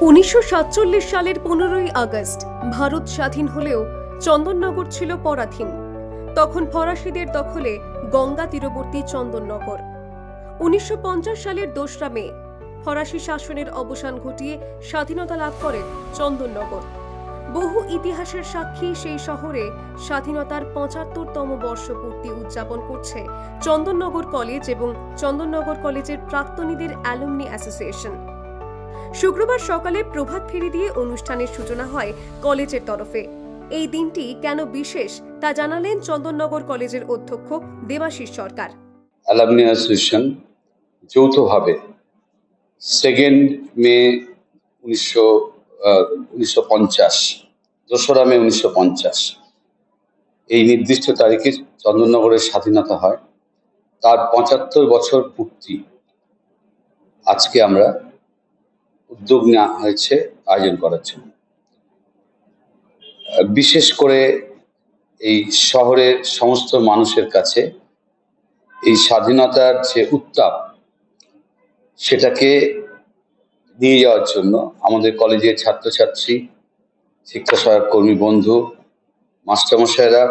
1947 সালের 15ই আগস্ট ভারত স্বাধীন হলেও চন্দননগর ছিল পরাধীন। তখন ফরাসিদের দখলে গঙ্গা তীরবর্তী চন্দননগর। 1950 সালের 2রা মে ফরাসি শাসনের অবসান ঘটিয়ে স্বাধীনতা লাভ করে চন্দননগর। বহু ইতিহাসের সাক্ষী সেই শহরে স্বাধীনতার 75তম বর্ষপূর্তি উদযাপন করছে চন্দননগর কলেজ এবং চন্দননগর কলেজের প্রাক্তনীদের অ্যালুমনি অ্যাসোসিয়েশন। শুক্রবার সকালে প্রভাত ফেরি দিয়ে অনুষ্ঠানের সূচনা হয় কলেজের তরফে। এই দিনটি কেন বিশেষ তা জানালেন চন্দননগর কলেজের অধ্যক্ষ দেবাশিস সরকার। অ্যালুমনি অ্যাসোসিয়েশন যৌথভাবে 2 মে 1950 2রা মে 1950 এই নির্দিষ্ট তারিখে চন্দননগরের স্বাধীনতা হয়। তার 75 বছর পূর্তি আজকে আমরা উদ্যোগ নেওয়া হয়েছে আয়োজন করার জন্য। বিশেষ করে এই শহরের সমস্ত মানুষের কাছে এই স্বাধীনতার যে উত্তাপ সেটাকে নিয়ে যাওয়ার জন্য আমাদের কলেজের ছাত্রছাত্রী, শিক্ষা সহায়ক কর্মী বন্ধু, মাস্টারমশাইরা,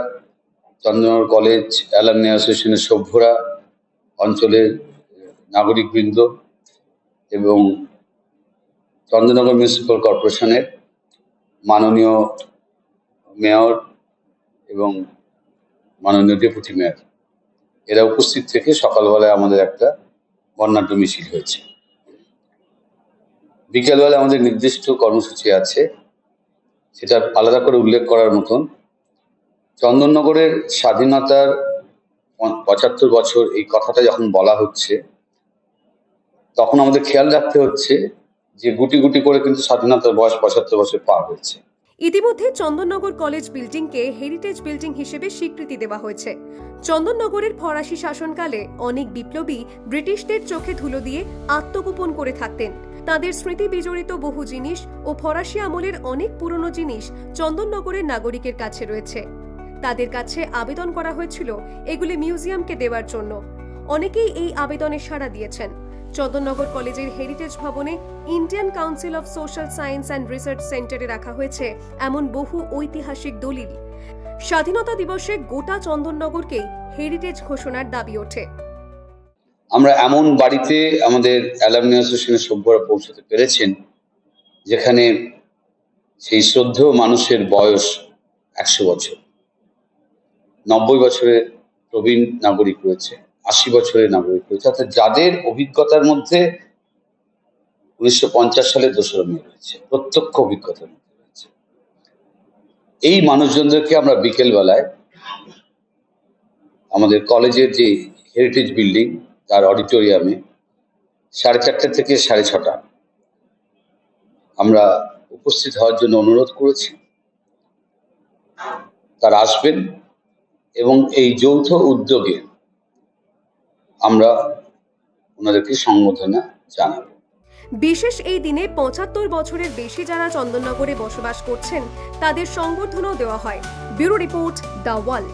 চন্দননগর কলেজ অ্যালুমনি অ্যাসোসিয়েশনের সভ্যরা, অঞ্চলের নাগরিকবৃন্দ এবং চন্দননগর মিউনিসিপ্যাল কর্পোরেশনের মাননীয় মেয়র এবং মাননীয় ডেপুটি মেয়র এরা উপস্থিত থেকে সকালবেলায় আমাদের একটা বর্ণাঢ্য মিছিল হয়েছে। বিকেলবেলা আমাদের নির্দিষ্ট কর্মসূচি আছে, সেটা আলাদা করে উল্লেখ করার মতন। চন্দননগরের স্বাধীনতার 75 বছর এই কথাটা যখন বলা হচ্ছে তখন আমাদের খেয়াল রাখতে হচ্ছে যে গুটি গুটি করে কিন্তু স্বাধীনতার বয়স 75 বছর পার হয়েছে। ইতিমধ্যে চন্দননগর কলেজ বিল্ডিংকে হেরিটেজ বিল্ডিং হিসেবে স্বীকৃতি দেওয়া হয়েছে। চন্দননগরের ফরাসি শাসনকালে অনেক বিপ্লবী ব্রিটিশদের চোখে ধুলো দিয়ে আত্মগোপন করে থাকতেন। তাদের স্মৃতি বিজড়িত বহু জিনিস ও ফরাসি আমলের অনেক পুরনো জিনিস চন্দননগরের নাগরিকের কাছে রয়েছে। তাদের কাছে আবেদন করা হয়েছিল এগুলি মিউজিয়ামকে দেওয়ার জন্য। অনেকেই এই আবেদনে সাড়া দিয়েছেন। চন্দননগর কলেজের হেরিটেজ ভবনে Indian council of social science and research সেন্টারে রাখা হয়েছে এমন বহু ঐতিহাসিক দলিল। স্বাধীনতা দিবসে গোটা চন্দননগরকেই হেরিটেজ ঘোষণার দাবি ওঠে। আমরা এমন বাড়িতে আমাদের অ্যালুমনি অ্যাসোসিয়েশনের সভ্যরা পৌঁছতে পেরেছেন যেখানে সেই শ্রদ্ধেয় মানুষের বয়স 100 বছর, 90 বছরের প্রবীণ নাগরিক রয়েছে, 80 বছরের নাগরিক রয়েছে, অর্থাৎ যাদের অভিজ্ঞতার মধ্যে 1950 সালের 2রা মে রয়েছে, প্রত্যক্ষ অভিজ্ঞতার মধ্যে রয়েছে। এই মানুষজনদেরকে আমরা বিকেল বেলায় আমাদের কলেজের যে হেরিটেজ বিল্ডিং তার অডিটোরিয়ামে 4:30 থেকে 6:30 আমরা উপস্থিত হওয়ার জন্য অনুরোধ করেছি। তারা আসবেন এবং এই যৌথ উদ্যোগে আমরা ওনাদেরকে সম্বোধনা জানাবো। বিশেষ এই দিনে 75 বছরের বেশি যারা চন্দননগরে বসবাস করছেন তাদের সংবর্ধনাও দেওয়া হয়। Bureau report, the wall.